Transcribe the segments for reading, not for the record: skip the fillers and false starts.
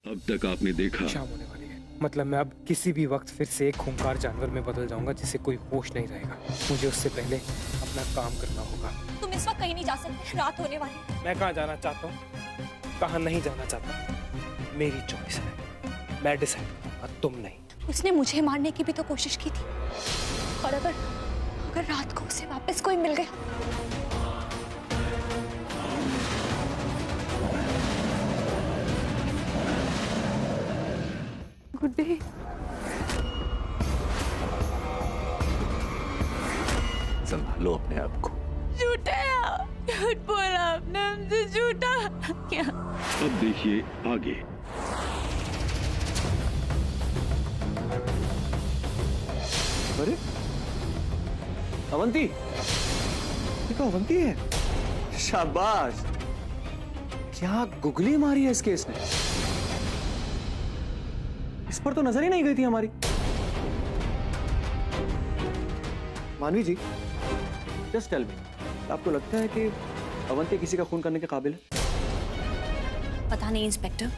अब तक आपने देखा। शाम होने वाली है, मतलब मैं अब किसी भी वक्त फिर से एक खूंखार जानवर में बदल जाऊंगा जिसे कोई होश नहीं रहेगा। मुझे उससे पहले अपना काम करना होगा। तुम इस वक्त कहीं नहीं जा सकते, रात होने वाली है। मैं कहाँ जाना चाहता हूँ, कहाँ नहीं जाना चाहता, मेरी चॉइस है। मैं डिसाइड करूंगा, तुम नहीं। उसने मुझे मारने की भी तो कोशिश की थी, और अगर रात को उसे वापस कोई मिल गया। Good day. संभालो अपने आप को। झूठ बोला आपने हमसे, झूठा क्या? अब देखिए आगे। अरे अवंती, ये तो अवंती है। शाबाश, क्या गुगली मारी है इस केस ने। इस पर तो नजर ही नहीं गई थी हमारी। मानवी जी, जस्ट टेल मी, आपको लगता है कि अवंती किसी का खून करने के काबिल है? पता नहीं इंस्पेक्टर,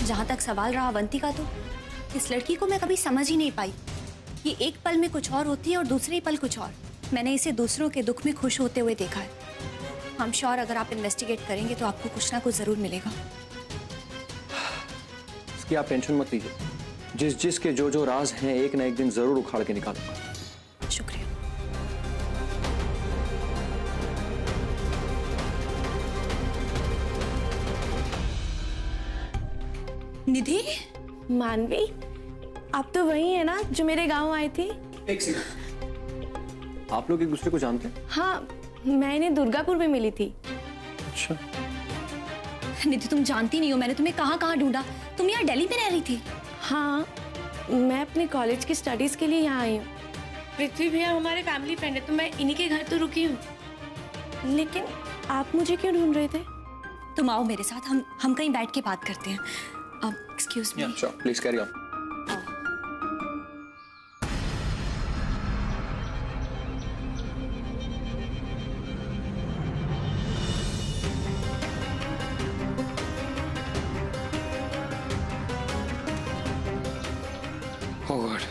जहां तक सवाल रहा अवंती का, तो इस लड़की को मैं कभी समझ ही नहीं पाई। ये एक पल में कुछ और होती है और दूसरे ही पल कुछ और। मैंने इसे दूसरों के दुख में खुश होते हुए देखा है। हम श्योर अगर आप इन्वेस्टिगेट करेंगे तो आपको कुछ ना कुछ जरूर मिलेगा। इसकी आप टेंशन मत लीजिए, जिस के जो राज हैं एक ना एक दिन जरूर उखाड़ के निकालूंगा। शुक्रिया। निधि। मानवी, आप तो वही है ना जो मेरे गांव आई थी? एक सेकंड, आप लोग एक दूसरे को जानते हैं? हाँ, मैं इन्हें दुर्गापुर में मिली थी। अच्छा। निधि, तुम जानती नहीं हो मैंने तुम्हें कहाँ कहाँ ढूंढा। तुम यहाँ दिल्ली में रह रही थी? हाँ, मैं अपने कॉलेज की स्टडीज के लिए यहाँ आई हूँ। पृथ्वी भैया हमारे फैमिली फ्रेंड है, तो मैं इन्हीं के घर तो रुकी हूँ। लेकिन आप मुझे क्यों ढूंढ रहे थे? तुम आओ मेरे साथ, हम कहीं बैठ के बात करते हैं। अब excuse me. Sure, please carry on. Oh God,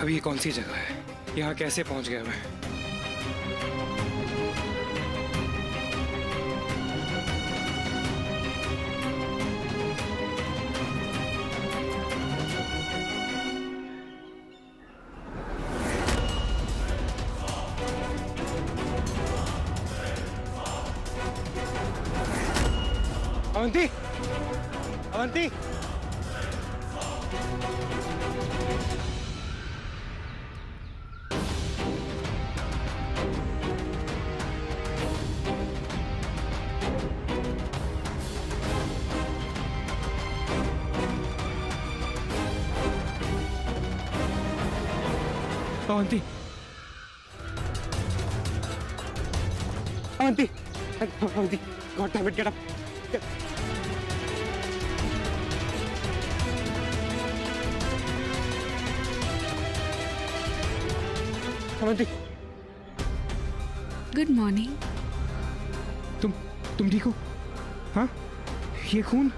अब ये कौन सी जगह है? यहाँ कैसे पहुँच गया मैं? Avanti, Avanti, Avanti, Avanti, Avanti, god damn it, get up. Avanti, good morning. तुम ठीक हो? हाँ, ये खून,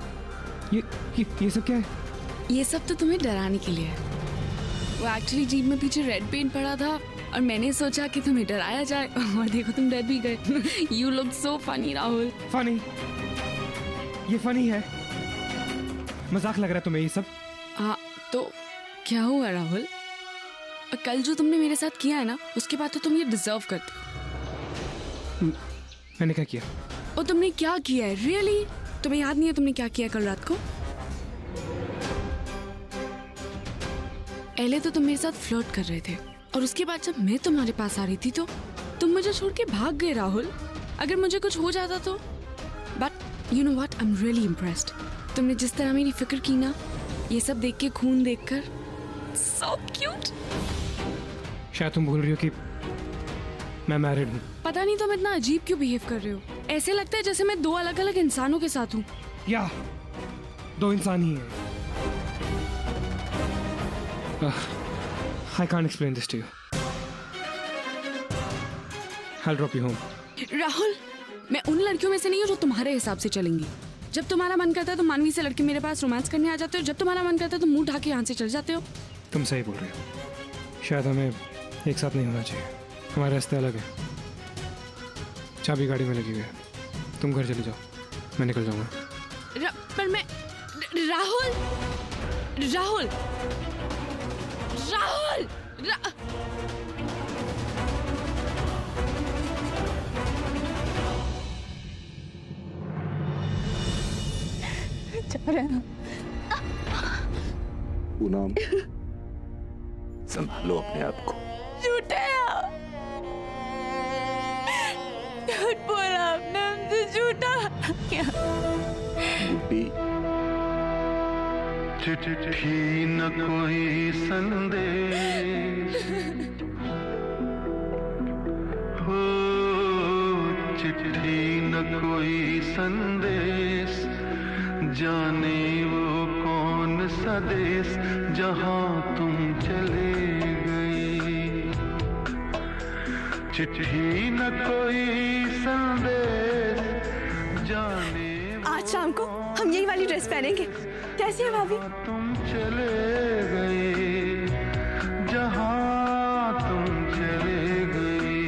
ये सब क्या है? ये सब तो तुम्हें डराने के लिए है। वो एक्चुअली जीप में पीछे रेड पेंट पड़ा था और मैंने सोचा कि तुम्हें डराया जाए, और देखो तुम डर भी गए। You look so funny Rahul. Funny? ये फनी है? मजाक लग रहा है तुम्हें ये सब? हाँ, तो क्या हुआ राहुल? कल जो तुमने मेरे साथ किया है ना, उसके बाद तो तुम ये डिजर्व करते हो। मैंने क्या किया? और तुमने क्या किया है? रियली तुम्हें याद नहीं है तुमने क्या किया कल रात को? पहले तो तुम मेरे साथ फ्लर्ट कर रहे थे, और उसके बाद जब मैं तुम्हारे पास आ रही थी तो तुम मुझे छोड़ के भाग गए राहुल। अगर मुझे कुछ हो जाता तो। But you know what, I am really impressed. तुमने जिस तरह मेरी फिक्र की ना, ये सब देख के, खून देखकर, सो क्यूट। शायद तुम भूल रही हो कि मैं मैरिड हूँ। पता नहीं तुम इतना अजीब क्यों बिहेव कर रहे हो। ऐसे लगता है जैसे मैं दो अलग अलग इंसानों के साथ हूँ। या दो इंसान ही हैं। I can't explain this to you. I'll drop you home. Rahul, मैं उन लड़कियों में से नहीं हूँ जो तुम्हारे हिसाब से चलेंगी। जब तुम्हारा मन करता है तो मानवी से लड़के मेरे पास रोमांस करने आ जाते हो, जब तुम्हारा मन करता है तो मुंह ढाके यहाँ से चले जाते हो। तुम सही बोल रहे हो, शायद हमें एक साथ नहीं होना चाहिए, हमारे रास्ते अलग है। चाबी गाड़ी में लगी हुई है, तुम घर चले जाओ, मैं निकल जाऊंगा। पर मैं राहुल राहुल राहुल पूनम, संभालो अपने आप को। झूठे झूठ बोला आपने हमसे, झूठा क्या? बुड्ढी, चिट्ठी न कोई संदेश हो, चिट्ठी न कोई संदेश, जाने वो कौन सा देश जहां तुम चले गई। चिट्ठी न कोई संदेश, जाने आज शाम को हम यही वाली ड्रेस पहनेंगे, कैसी है भाभी? तुम चले गए जहां तुम चले गए,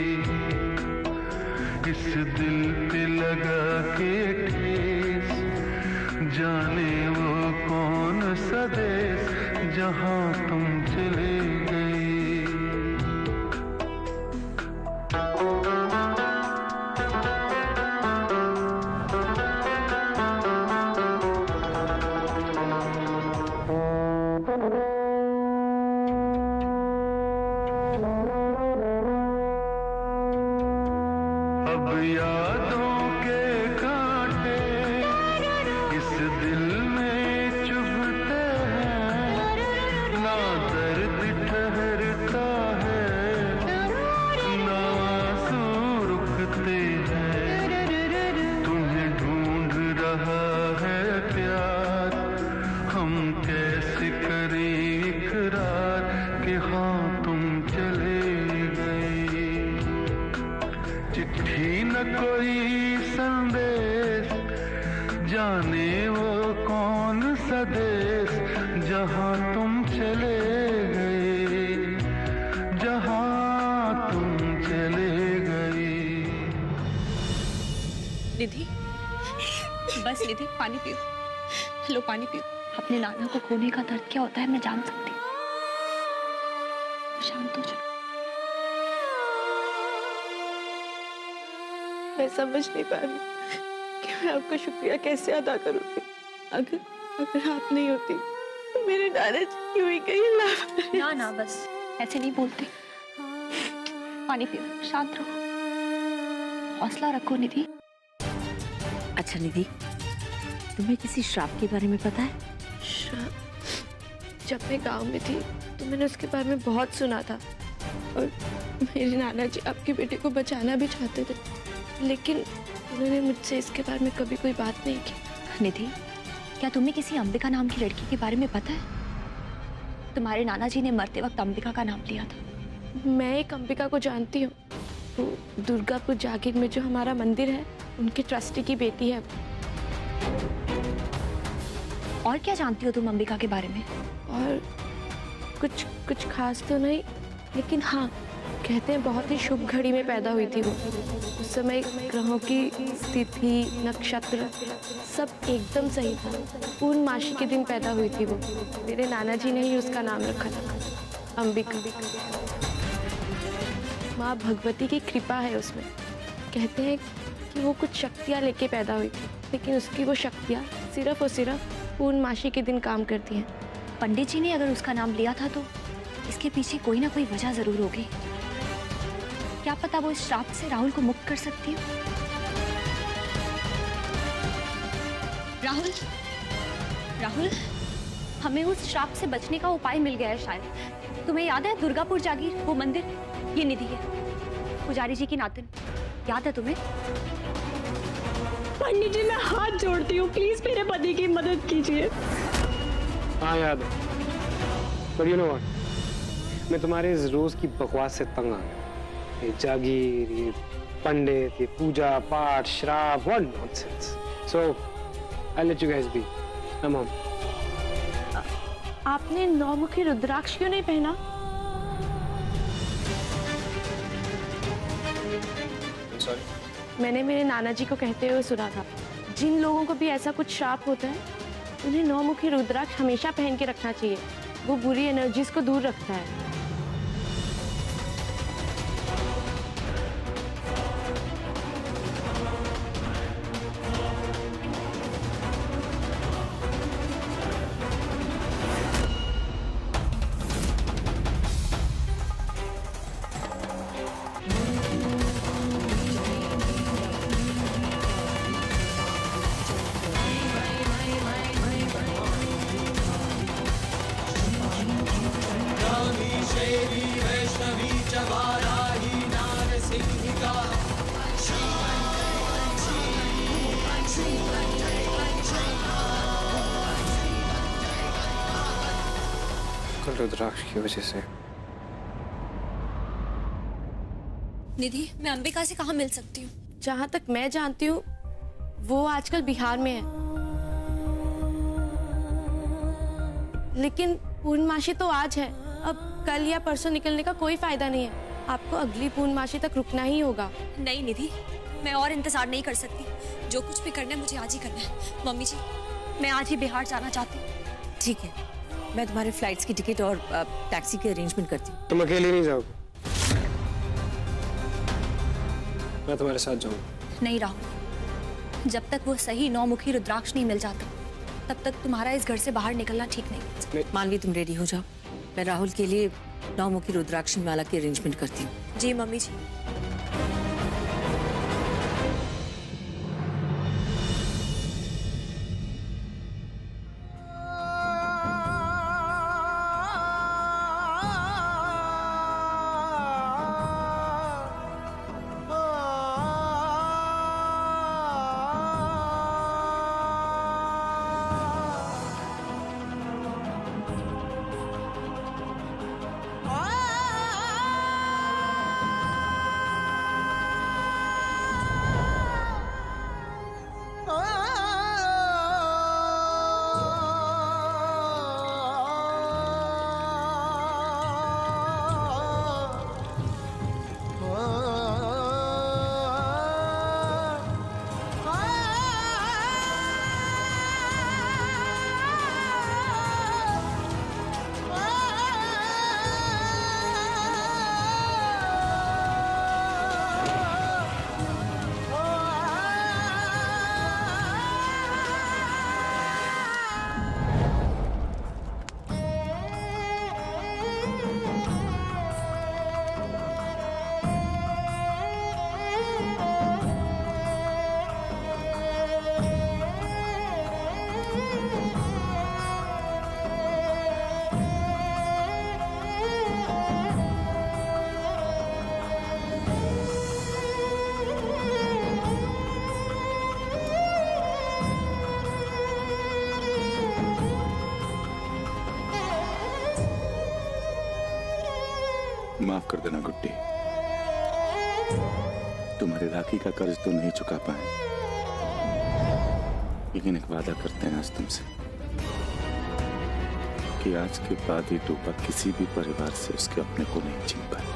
इस दिल पे लगा के ठेस, जाने वो कौन सा देश जहां तुम चले गए। अब यादों के कांटे इस दिल में चुभते हैं, ना दर्द ठहरता है, ना आंसू रुकते हैं। तुम्हें ढूंढ रहा है प्यार, हम कैसे करें इकरार कि हाँ तुम चले गए। चिट्ठी न कोई संदेश, जाने वो कौन सा देश जहां तुम चले गए, जहां तुम चले गए। निधि, बस निधि, पानी पियो। लो पानी पियो। अपने नाना को खोने का दर्द क्या होता है मैं जान सकती हूँ। शांत हो जाओ। मैं समझ नहीं पा रही कि मैं आपका शुक्रिया कैसे अदा करूंगी। अगर आप नहीं होती तो मेरे नाना जी हुई गई। ना ना, बस ऐसे नहीं बोलते। पानी पियो, शांत रहो, हौसला रखो निधि। अच्छा निधि, तुम्हें किसी श्राप के बारे में पता है? जब मैं गांव में थी तो मैंने उसके बारे में बहुत सुना था, और मेरे नाना जी आपके बेटे को बचाना भी चाहते थे, लेकिन उन्होंने मुझसे इसके बारे में कभी कोई बात नहीं की। निधि, क्या तुम्हें किसी अंबिका नाम की लड़की के बारे में पता है? तुम्हारे नाना जी ने मरते वक्त अंबिका का नाम लिया था। मैं एक अंबिका को जानती हूँ, वो दुर्गापुर जागीर में जो हमारा मंदिर है उनके ट्रस्टी की बेटी है। और क्या जानती हो तुम अंबिका के बारे में? और कुछ खास तो नहीं, लेकिन हाँ, कहते हैं बहुत ही शुभ घड़ी में पैदा हुई थी वो। उस समय ग्रहों की स्थिति, नक्षत्र सब एकदम सही था। पूर्णमासी के दिन पैदा हुई थी वो। मेरे नाना जी ने ही उसका नाम रखा था अंबिका। माँ भगवती की कृपा है उसमें। कहते हैं कि वो कुछ शक्तियाँ लेके पैदा हुई थी, लेकिन उसकी वो शक्तियाँ सिर्फ और सिर्फ पूर्णमासी के दिन काम करती हैं। पंडित जी ने अगर उसका नाम लिया था तो इसके पीछे कोई ना कोई वजह जरूर होगी। क्या पता वो इस श्राप से राहुल को मुक्त कर सकती हो। राहुल, राहुल, हमें उस श्राप से बचने का उपाय मिल गया है शायद। तुम्हें याद है दुर्गापुर जागीर, वो मंदिर? ये निधि है, पुजारी जी की नातिन। याद है तुम्हें? पंडित जी, मैं हाथ जोड़ती हूँ, प्लीज मेरे पति की मदद कीजिए। हाँ याद है, पर यू नो व्हाट, मैं तुम्हारे इस रोज की बकवास से तंग आ गया। ये जागीर, ये पंडित, ये पूजा पाठ, श्राप, what nonsense. So I'll let you guys be. I'm home. आपने नौमुखी रुद्राक्ष क्यों नहीं पहना? Sorry. मैंने मेरे नाना जी को कहते हुए सुना था, जिन लोगों को भी ऐसा कुछ श्राप होता है उन्हें नौमुखी रुद्राक्ष हमेशा पहन के रखना चाहिए। वो बुरी एनर्जीज को दूर रखता है। रुद्राक्ष की वजह से। निधि, मैं अंबिका से कहाँ मिल सकती हूँ? जहाँ तक मैं जानती हूँ वो आजकल बिहार में है, लेकिन पूर्णमासी तो आज है। अब कल या परसों निकलने का कोई फायदा नहीं है। आपको अगली पूर्णमासी तक रुकना ही होगा। नहीं निधि, मैं और इंतजार नहीं कर सकती। जो कुछ भी करना है मुझे आज ही करना है। मम्मी जी, मैं आज ही बिहार जाना चाहती हूँ। ठीक है, मैं तुम्हारे फ्लाइट्स की टिकट और टैक्सी की अरेंजमेंट करती हूँ। तुम अकेले नहीं जाओगे? मैं तुम्हारे साथ जाऊंगा। नहीं राहुल, जब तक वो सही नौमुखी रुद्राक्ष नहीं मिल जाता तब तक तुम्हारा इस घर से बाहर निकलना ठीक नहीं। मानवी, तुम रेडी हो जाओ, मैं राहुल के लिए नौमुखी रुद्राक्ष माला की अरेंजमेंट करती हूँ। जी मम्मी जी। माफ कर देना गुड्डी, तुम्हारे राखी का कर्ज तो नहीं चुका पाए, लेकिन एक वादा करते हैं आज तुमसे कि आज के बाद ही टूपा किसी भी परिवार से उसके अपने को नहीं छीन पाए।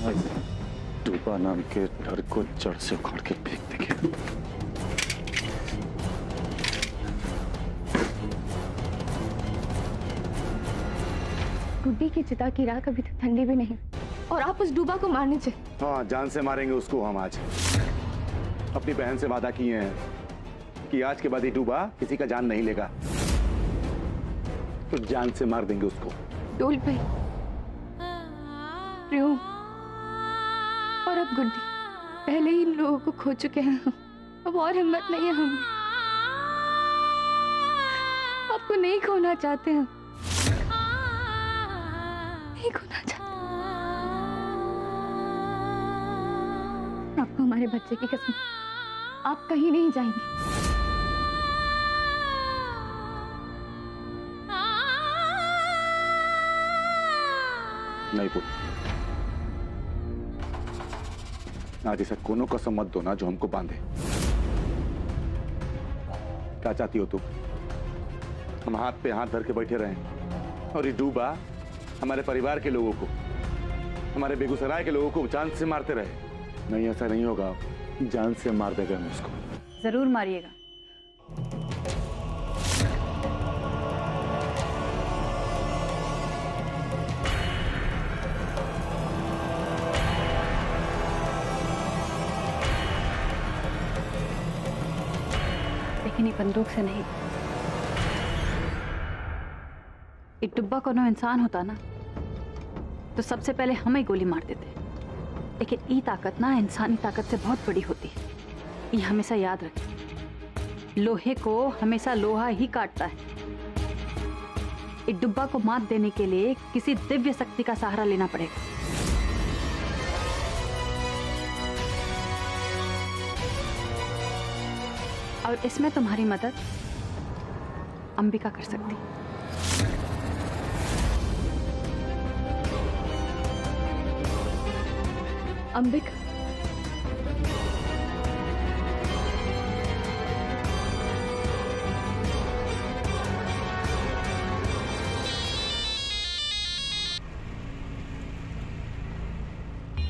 आज टूपा नाम के घर को जड़ से उखाड़ के फेंक देंगे। गुड्डी की चिता की राख अभी तक ठंडी भी नहीं और आप उस डूबा को मारने चले। हाँ, जान से मारेंगे उसको हम आज। अपनी बहन से वादा किए हैं कि आज के बाद ही डूबा किसी का जान नहीं लेगा, तो जान से मार देंगे उसको। डोल भाई, प्रियो और अब गुड्डी पहले ही इन लोगों को खो चुके हैं, अब और हिम्मत नहीं है हमें। आपको नहीं खोना चाहते हम, नहीं खोना चाहते। आपको हमारे बच्चे की कसम, आप कहीं नहीं जाएंगे। नहीं पुत, आज ऐसा कोनो कसम मत दो ना जो हमको बांधे। क्या चाहती हो तुम? हम हाथ पे हाथ धर के बैठे रहें और ये डूबा हमारे परिवार के लोगों को, हमारे बेगूसराय के लोगों को जान से मारते रहे? नहीं, ऐसा नहीं होगा। जान से मार देगा हम उसको। जरूर मारिएगा। लेकिन ये बंदूक से नहीं। एक डुब्बा कोनो इंसान होता ना तो सबसे पहले हम ही गोली मार देते। लेकिन ये ताकत ना इंसानी ताकत से बहुत बड़ी होती है। ये हमेशा याद रखें, लोहे को हमेशा लोहा ही काटता है। एक डुब्बा को मात देने के लिए किसी दिव्य शक्ति का सहारा लेना पड़ेगा। और इसमें तुम्हारी मदद अंबिका कर सकती। अंबिका,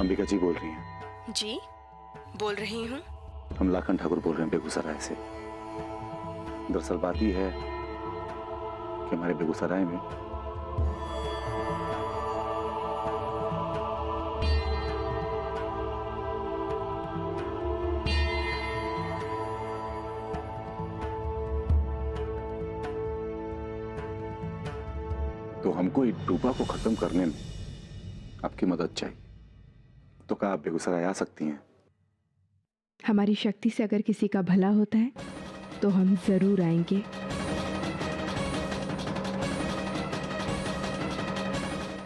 अंबिका जी बोल रही हैं? जी बोल रही हूँ। हम लाखन ठाकुर बोल रहे हैं बेगूसराय से। दरअसल बात ही है कि हमारे बेगूसराय में तो हमको इस डूबा को खत्म करने में आपकी मदद चाहिए। तो क्या आप बेगूसराय आ सकती हैं? हमारी शक्ति से अगर किसी का भला होता है तो हम जरूर आएंगे।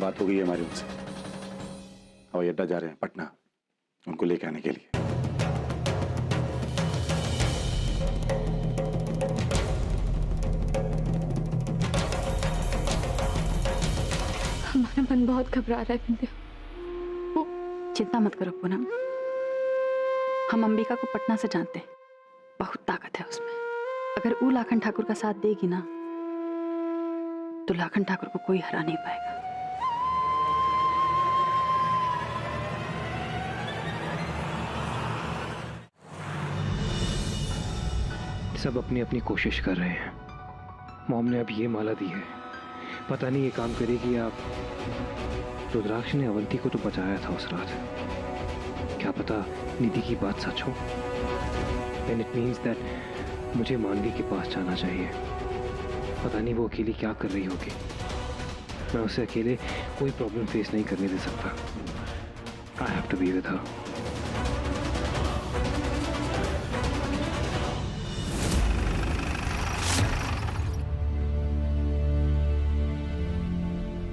बात हो गई है हमारी उनसे। हवाई अड्डा जा रहे हैं पटना उनको लेके आने के लिए। हमारा मन बहुत घबरा रहा है विंध्या। चिंता मत करो पूनम, हम अंबिका को पटना से जानते हैं। बहुत ताकत है उसमें। अगर वो लाखन ठाकुर का साथ देगी ना तो लाखन ठाकुर को कोई हरा नहीं पाएगा। सब अपनी अपनी कोशिश कर रहे हैं। मॉम ने अब ये माला दी है, पता नहीं ये काम करेगी या रुद्राक्ष ने अवंती को तो बचाया था उस रात। क्या पता निधि की बात सच हो। And it means that मुझे मानवी के पास जाना चाहिए। पता नहीं वो अकेली क्या कर रही होगी। मैं उसे अकेले कोई प्रॉब्लम फेस नहीं करने दे सकता। I have to be with her.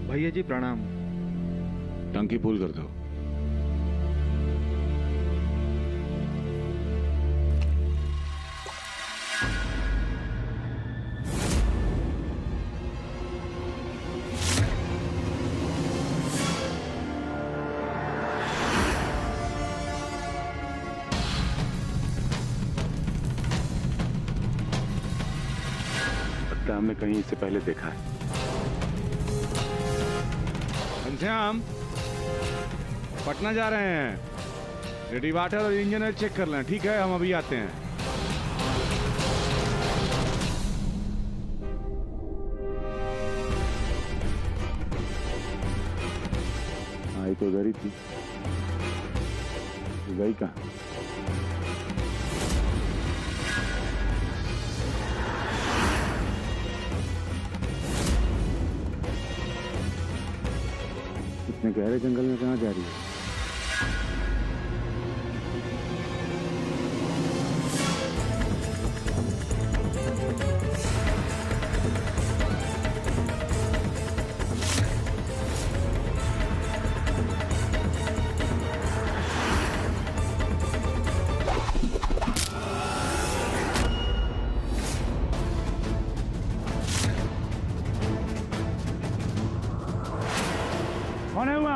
भैया जी प्रणाम। टंकी फुल कर दो। लगता है हमने कहीं इससे पहले देखा है। घनश्याम पटना जा रहे हैं। रेडी वाटर और इंजन ऑयल चेक कर लें। ठीक है, हम अभी आते हैं। आई तो उधर ही थी, गई कहाँ? इतने गहरे जंगल में कहाँ जा रही है? कौन है हुआ?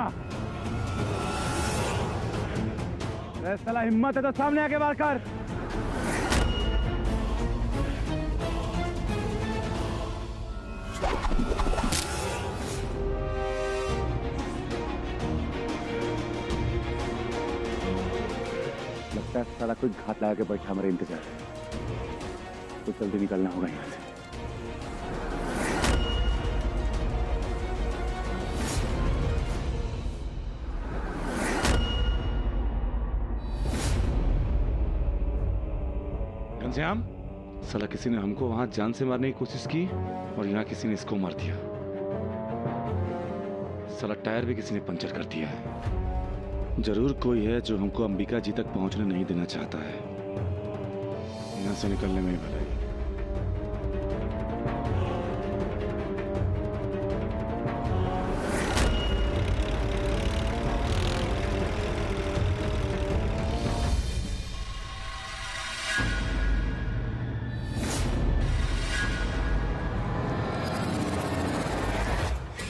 अरे साला हिम्मत है तो सामने आके वार कर। लगता है साला कोई घात लगा के बैठा हमारे इंतजार है, तो जल्दी निकलना होगा यहाँ से। घनश्याम, साला किसी ने हमको वहां जान से मारने की कोशिश की और यहाँ किसी ने इसको मार दिया। साला टायर भी किसी ने पंचर कर दिया है। जरूर कोई है जो हमको अंबिका जी तक पहुंचने नहीं देना चाहता है। यहाँ से निकलने में ही भलाई।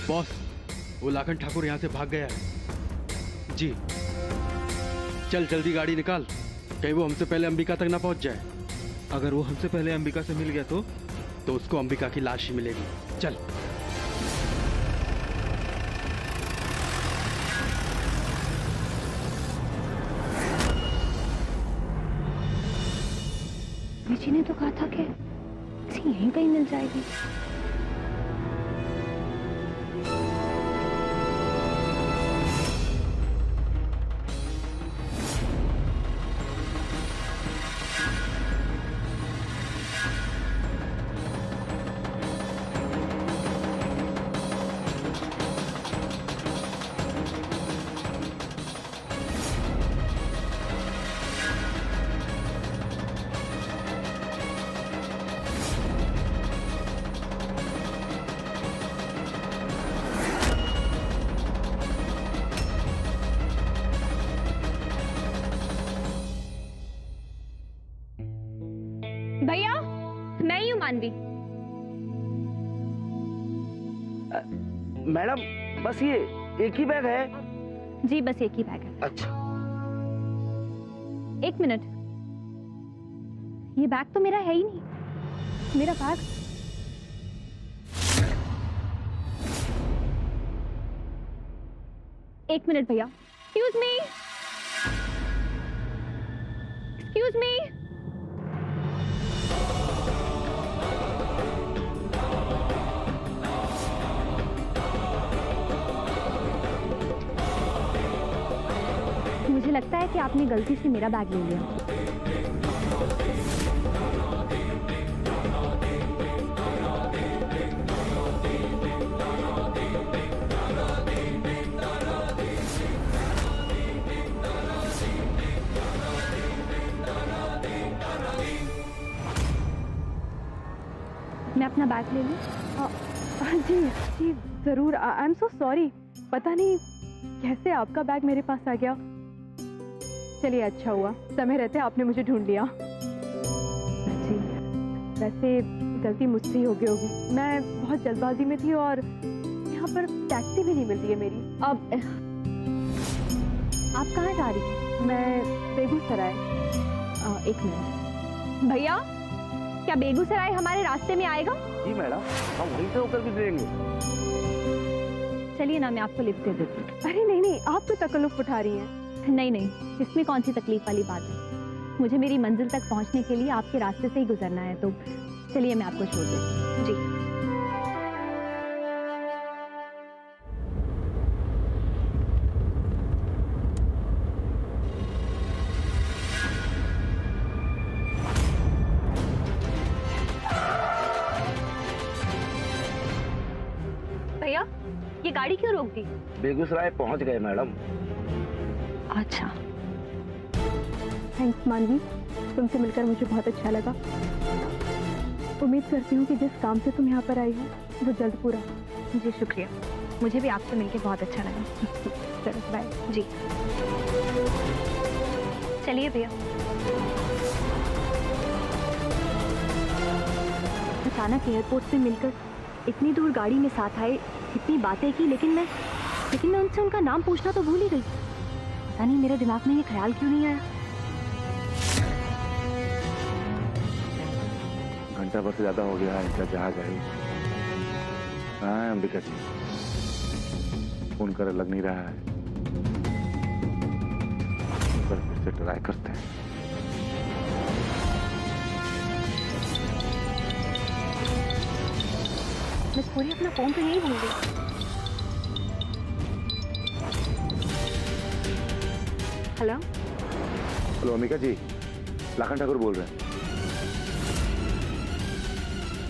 बॉस, वो लाखन ठाकुर यहाँ से भाग गया है। जी, चल जल्दी गाड़ी निकाल, कहीं वो हमसे पहले अंबिका तक ना पहुँच जाए। अगर वो हमसे पहले अंबिका से मिल गया तो उसको अंबिका की लाश ही मिलेगी। चल। जी ने तो कहा था कि इसे यहीं कहीं मिल जाएगी। भैया, मैं ही हूँ मानवी। मैडम, बस ये एक ही बैग है? जी, बस एक ही बैग है। अच्छा। एक मिनट, ये बैग तो मेरा है ही नहीं। मेरा बैग? एक मिनट भैया, एक्सक्यूज मी, एक्सक्यूज मी। मुझे लगता है कि आपने गलती से मेरा बैग ले लिया। मैं अपना बैग ले लूं? जी जी जरूर। आई एम सो सॉरी, पता नहीं कैसे आपका बैग मेरे पास आ गया। चलिए, अच्छा हुआ समय रहते आपने मुझे ढूंढ लिया। जी, वैसे गलती मुझसे ही हो गई होगी। मैं बहुत जल्दबाजी में थी और यहाँ पर टैक्सी भी नहीं मिल रही है मेरी। अब आप कहाँ जा रही हैं? मैं बेगूसराय। एक मिनट भैया, क्या बेगूसराय हमारे रास्ते में आएगा? जी मैडम, हम वहीं से होकर भी देंगे। चलिए ना, मैं आपको लिफ्ट दे देती हूँ। अरे नहीं नहीं, आप तो तकल्लुफ उठा रही हैं। नहीं नहीं, इसमें कौन सी तकलीफ वाली बात है। मुझे मेरी मंजिल तक पहुंचने के लिए आपके रास्ते से ही गुजरना है, तो चलिए मैं आपको छोड़ देती हूँ। जी। भैया, ये गाड़ी क्यों रोक दी? बेगूसराय पहुंच गए मैडम। अच्छा, थैंक्स मानवी, तुमसे मिलकर मुझे बहुत अच्छा लगा। उम्मीद करती हूँ कि जिस काम से तुम यहाँ पर आई हो वो जल्द पूरा हो। जी शुक्रिया, मुझे भी आपसे मिलकर बहुत अच्छा लगा। चलो बाय। जी, चलिए भैया। अचानक एयरपोर्ट पे मिलकर इतनी दूर गाड़ी में साथ आए, इतनी बातें की, लेकिन मैं उनसे उनका नाम पूछना तो भूल ही गई। पता नहीं मेरे दिमाग में ये ख्याल क्यों नहीं आया। घंटा भर से ज्यादा हो गया है, इनका जहाज है। कहाँ है अंबिका जी? फोन कर लग नहीं रहा है। एक बार फिर से ट्राई करते हैं। मिस पूरी अपना फोन तो यही भूल गई। हेलो हेलो अमिका जी, लाखन ठाकुर बोल रहे हैं।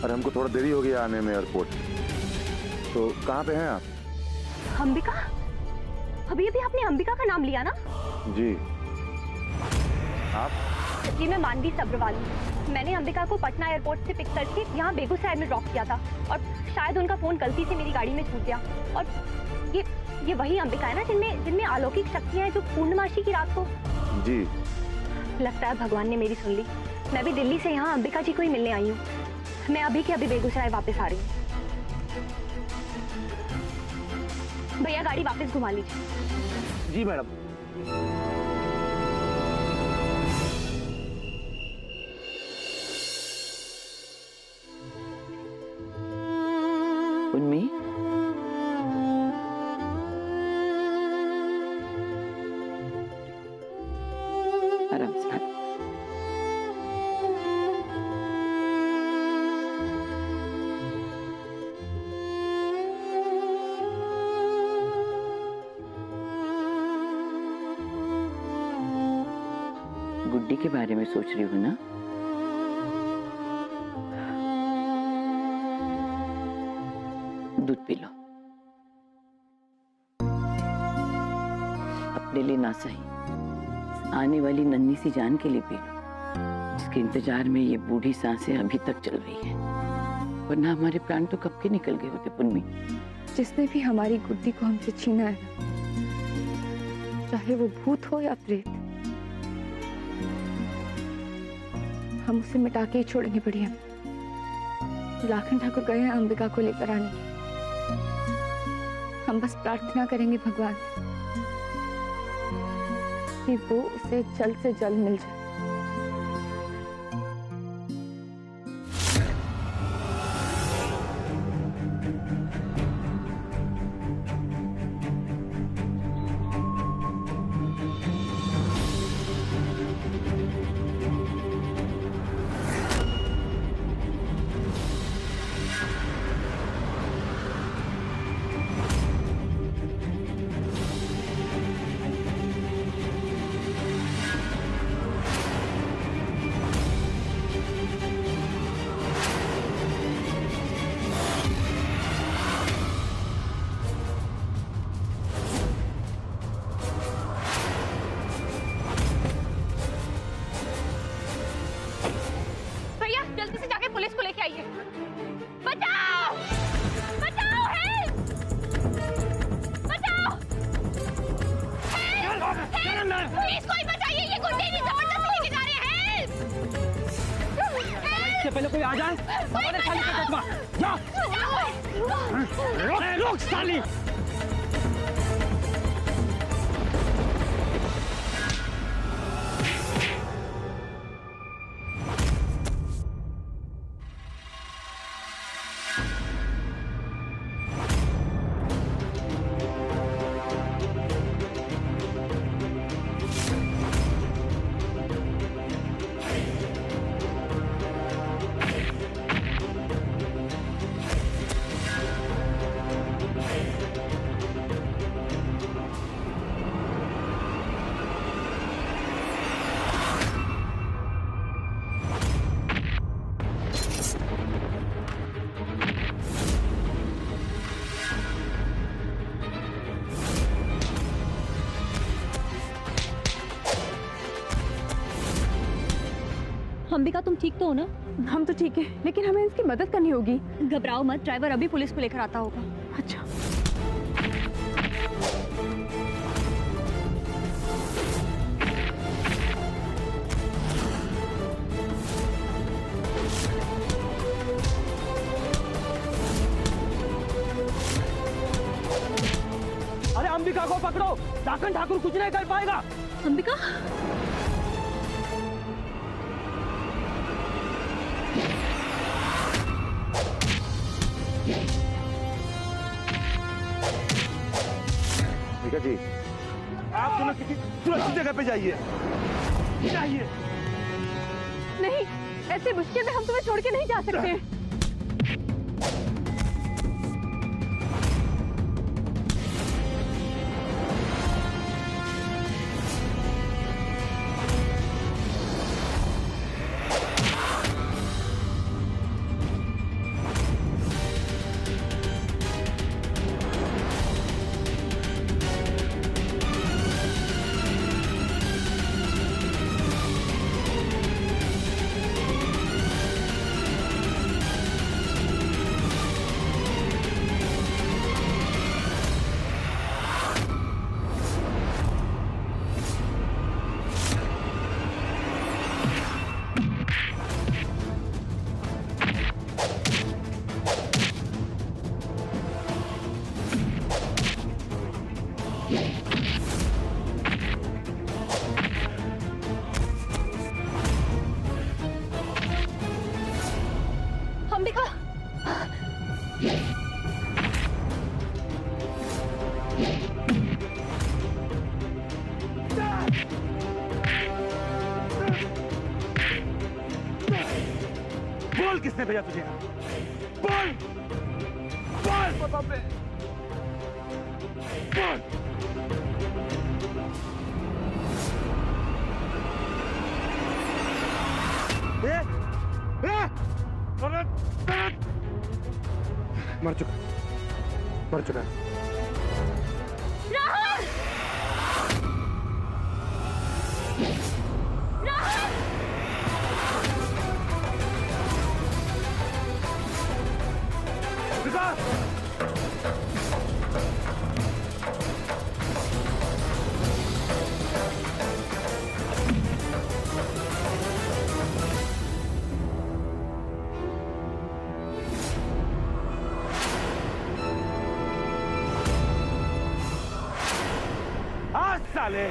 अरे हमको थोड़ा देरी हो गया आने में एयरपोर्ट, तो कहाँ पे हैं आप? अंबिका? अभी अभी आपने अंबिका का नाम लिया ना? जी। आप? जी मैं मानवी सब्रवाल हूँ। मैंने अंबिका को पटना एयरपोर्ट से पिक करके यहाँ बेगूसराय में ड्रॉप किया था और शायद उनका फोन गलती से मेरी गाड़ी में छूट गया। और ये वही अंबिका है ना जिनमें अलौकिक शक्तियाँ हैं, जो पूर्णमासी की रात को? जी। लगता है भगवान ने मेरी सुन ली। मैं भी दिल्ली से यहाँ अंबिका जी को ही मिलने आई हूँ। मैं अभी के अभी बेगूसराय वापस आ रही हूँ। भैया गाड़ी वापस घुमा लीजिए। जी मैडम। उन्मी, आराम से। गुड्डी के बारे में सोच रही हूँ ना? दूध पी लो, अपने लिए ना सही, आने वाली नन्ही सी जान के लिए पी लो, जिसके इंतजार में ये बूढ़ी सांसें अभी तक चल रही है। वरना हमारे प्राण तो कब के निकल गए होते पुन्नी। जिसने भी हमारी गुड्डी को हमसे छीना है, चाहे वो भूत हो या प्रेत, हम उसे मिटा के ही छोड़ेंगे। बढ़िया, लाखन ठाकुर गए हैं अंबिका को लेकर आने के। हम बस प्रार्थना करेंगे भगवान कि वो उसे जल्द से जल्द मिल जाए। जल्दी से जाके पुलिस को लेके आइए। बचाओ! बचाओ! हेल्प! बचाओ! हेल्प! पुलिस को ही बचाइए, ये गुंडे नहीं जबरदस्ती लेके जा रहे हैं। हेल्प! इससे पहले कोई आ जाए, हमारे साली का चश्मा। जा! रोक साली! अंबिका तुम ठीक तो हो ना? हम तो ठीक है, लेकिन हमें इसकी मदद करनी होगी। घबराओ मत, ड्राइवर अभी पुलिस को लेकर आता होगा। अच्छा। अरे अंबिका को पकड़ो, लाखन ठाकुर कुछ नहीं कर पाएगा। अंबिका? जी आप दोनों किसी सुरक्षित जगह पे जाइए। जाइए। नहीं, ऐसे मुश्किल में हम तुम्हें छोड़ के नहीं जा सकते। अंबिका, बोल किसने भेजा तुझे? बोल बोल बोल। मर चुका है। राहुल! साले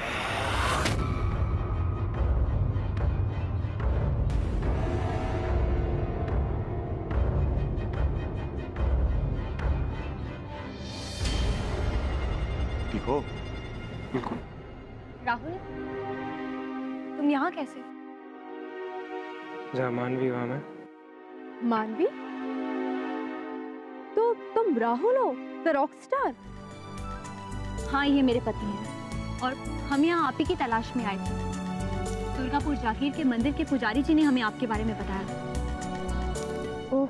ठीक हो? बिल्कुल। राहुल, तुम यहाँ कैसे? जहाँ मानवी वहाँ मैं। मानवी? तो तुम राहुल हो, द रॉक स्टार? हाँ, ये मेरे पति हैं और हम यहाँ आप ही की तलाश में आए थे। दुर्गापुर जागीर के मंदिर के पुजारी जी ने हमें आपके बारे में बताया। ओह,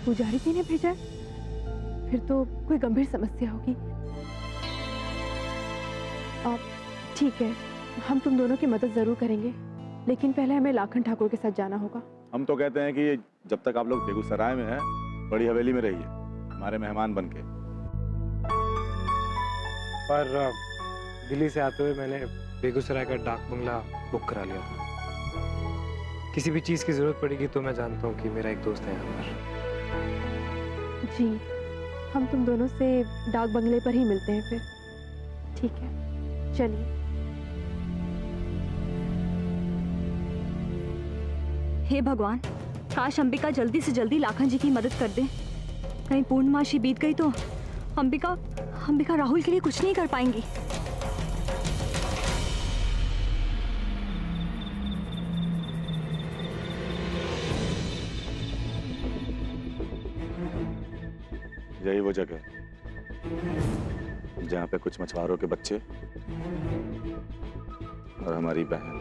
पुजारी जी ने भेजा है? फिर तो कोई गंभीर समस्या होगी। ठीक है, हम तुम दोनों की मदद जरूर करेंगे, लेकिन पहले हमें लाखन ठाकुर के साथ जाना होगा। हम तो कहते हैं कि जब तक आप लोग बेगूसराय में हैं, बड़ी हवेली में रहिए, हमारे मेहमान बनके। पर दिल्ली से आते हुए मैंने बेगूसराय का डाक बंगला बुक करा लिया था। किसी भी चीज की जरूरत पड़ेगी तो मैं जानता हूँ कि मेरा एक दोस्त है यहाँ पर। जी, हम तुम दोनों से डाक बंगले पर ही मिलते हैं फिर। ठीक है, चलिए। हे भगवान, काश अंबिका जल्दी से जल्दी लाखन जी की मदद कर दे। कहीं पूर्णमासी बीत गई तो अंबिका राहुल के लिए कुछ नहीं कर पाएंगी। यही वो जगह जहाँ पे कुछ मछुआरों के बच्चे और हमारी बहन।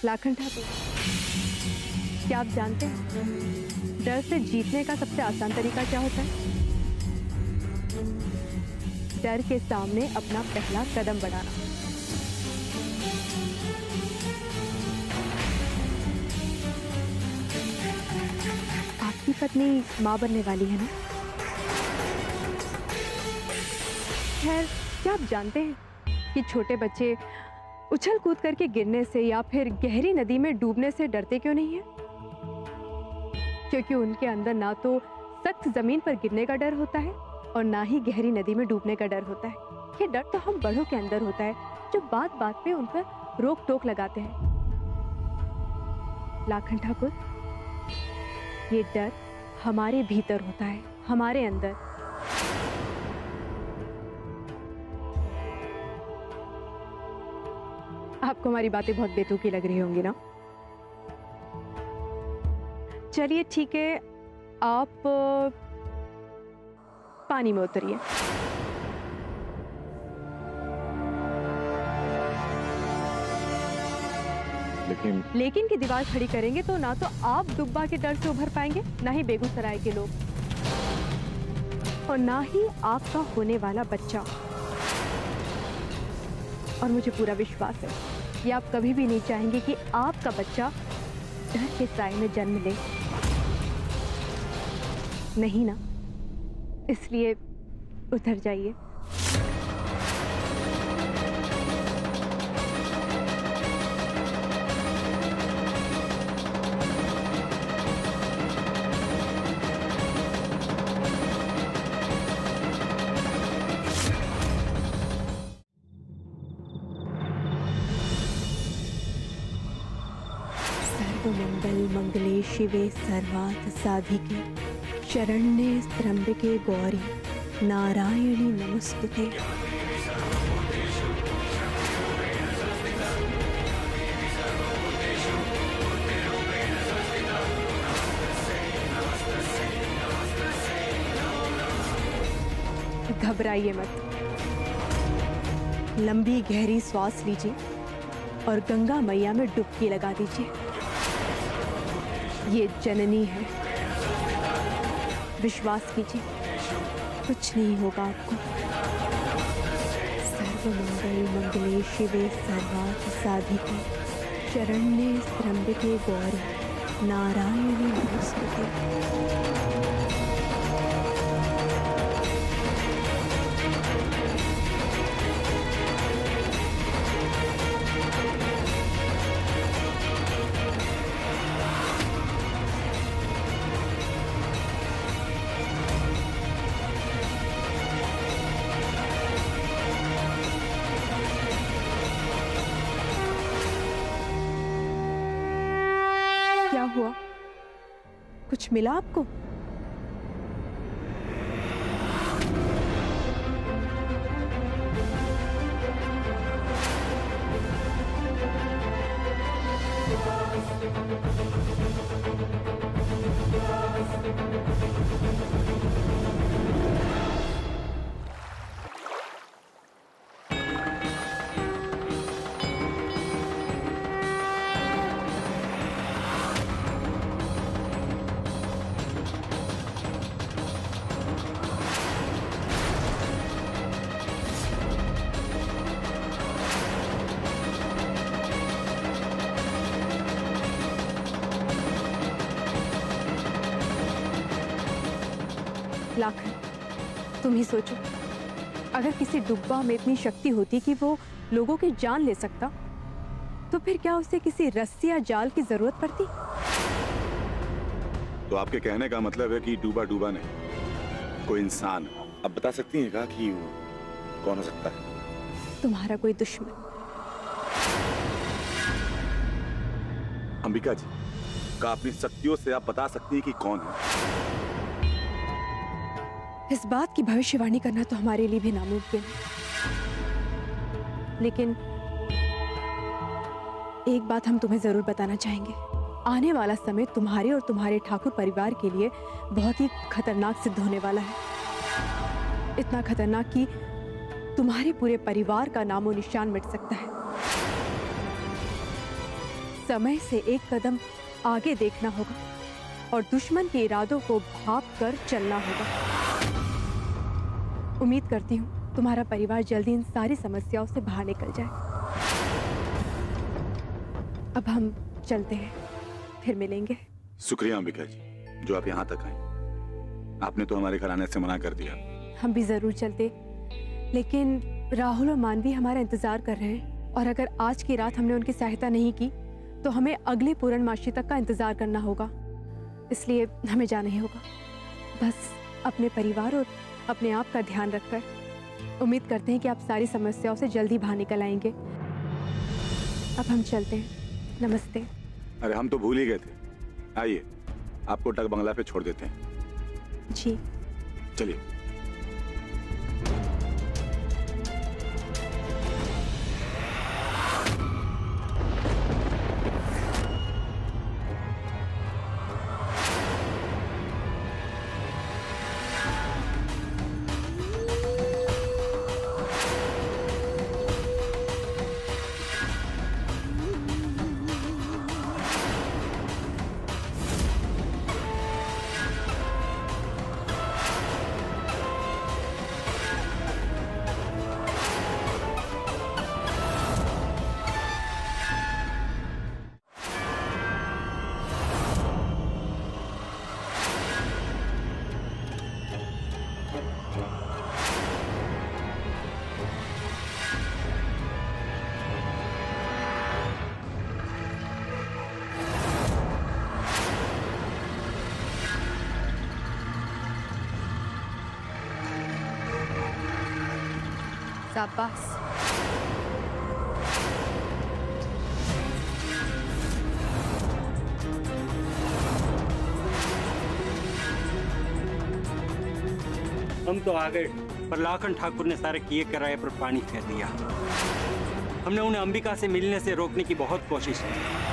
लाखन ठाकुर, क्या आप जानते हैं डर से जीतने का सबसे आसान तरीका क्या होता है? डर के सामने अपना पहला कदम बढ़ाना। आपकी पत्नी मां बनने वाली है ना? खैर, क्या आप जानते हैं कि छोटे बच्चे उछल कूद करके गिरने से या फिर गहरी नदी में डूबने से डरते क्यों नहीं है? क्योंकि उनके अंदर ना तो सख्त जमीन पर गिरने का डर होता है और ना ही गहरी नदी में डूबने का डर होता है। ये डर तो हम बड़ों के अंदर होता है, जो बात बात पे उन पर रोक टोक लगाते हैं। लाखन ठाकुर, ये डर हमारे भीतर होता है, हमारे अंदर। आपको हमारी बातें बहुत बेतुकी लग रही होंगी ना? चलिए ठीक है, आप पानी में उतरिए। लेकिन की दीवार खड़ी करेंगे तो ना तो आप डुब्बा के डर से उभर पाएंगे, ना ही बेगूसराय के लोग, और ना ही आपका होने वाला बच्चा। और मुझे पूरा विश्वास है कि आप कभी भी नहीं चाहेंगे कि आपका बच्चा डर के साए में जन्म ले। नहीं ना? इसलिए उतर जाइए। सर्वमंगल मंगले शिवे सर्वार्थ साधिके शरण्ये त्र्यंबके गौरी नारायणी नमस्तुते। घबराइए मत, लंबी गहरी सांस लीजिए और गंगा मैया में डुबकी लगा दीजिए। ये जननी है, विश्वास कीजिए, कुछ नहीं होगा आपको। सर्वमंगल मंगले शिवे सर्वार्थ साधिके शरण्ये त्र्यंबके गौरी नारायणी नमस्तुते। क्या हुआ? कुछ मिला आपको? लाखन, तुम ही सोचो, अगर किसी डुब्बा में इतनी शक्ति होती कि वो लोगों की जान ले सकता, तो फिर क्या उसे किसी रस्सी या जाल की जरूरत पड़ती? तो आपके कहने का मतलब है कि डूबा डूबा नहीं, कोई इंसान। अब बता सकती हैं क्या कि वो कौन हो सकता है? तुम्हारा कोई दुश्मन। अंबिका जी, का अपनी शक्तियों से आप बता सकती हैं कि कौन है? इस बात की भविष्यवाणी करना तो हमारे लिए भी नामुमकिन है, लेकिन एक बात हम तुम्हें जरूर बताना चाहेंगे। आने वाला समय तुम्हारे और तुम्हारे ठाकुर परिवार के लिए बहुत ही खतरनाक सिद्ध होने वाला है। इतना खतरनाक कि तुम्हारे पूरे परिवार का नामो निशान मिट सकता है। समय से एक कदम आगे देखना होगा और दुश्मन के इरादों को भांप कर चलना होगा। उम्मीद करती हूँ तुम्हारा परिवार जल्दी इन सारी समस्याओं से बाहर निकल जाए। अब हम चलते हैं, फिर मिलेंगे। शुक्रिया अंबिका जी, जो आप यहाँ तक आए। आपने तो हमारे घर आने से मना कर दिया। हम भी जरूर चलते, लेकिन राहुल और मानवी हमारा इंतजार कर रहे हैं, और अगर आज की रात हमने उनकी सहायता नहीं की तो हमें अगले पूर्णमासी तक का इंतजार करना होगा। इसलिए हमें जाना ही होगा। बस अपने परिवार और अपने आप का ध्यान रखकर उम्मीद करते हैं कि आप सारी समस्याओं से जल्दी बाहर निकल आएंगे। अब हम चलते हैं। नमस्ते। अरे हम तो भूल ही गए थे। आइए, आपको टक बंगला पे छोड़ देते हैं। जी चलिए। शाबाश। हम तो आ गए, पर लाखन ठाकुर ने सारे किए कराए पर पानी फेर दिया। हमने उन्हें अंबिका से मिलने से रोकने की बहुत कोशिश की।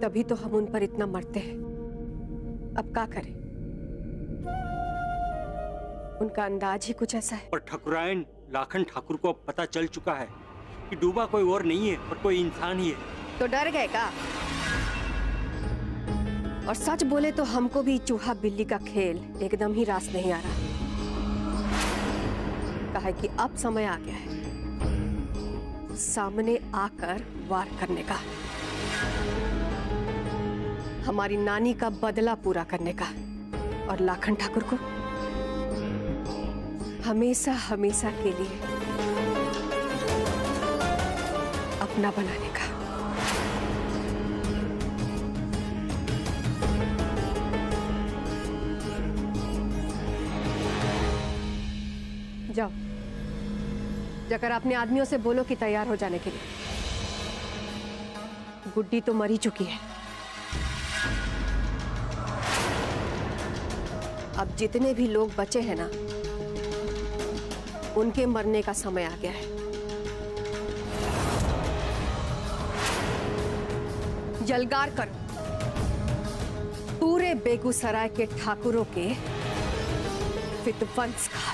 तभी तो हम उन पर इतना मरते हैं। अब क्या करें? उनका अंदाज ही कुछ ऐसा है। पर ठकुरायन, लाखन ठाकुर को अब पता चल चुका है कि डूबा कोई और नहीं है और कोई इंसान ही है। तो डर गए का? और सच बोले तो हमको भी चूहा बिल्ली का खेल एकदम ही रास नहीं आ रहा। कहा कि अब समय आ गया है सामने आकर वार करने का, हमारी नानी का बदला पूरा करने का, और लाखन ठाकुर को हमेशा हमेशा के लिए अपना बनाने का। जाओ, जाकर अपने आदमियों से बोलो कि तैयार हो जाने के लिए। गुड्डी तो मरी चुकी है। अब जितने भी लोग बचे हैं ना, उनके मरने का समय आ गया है। जलगार करो पूरे बेगूसराय के ठाकुरों के विध्वंस का।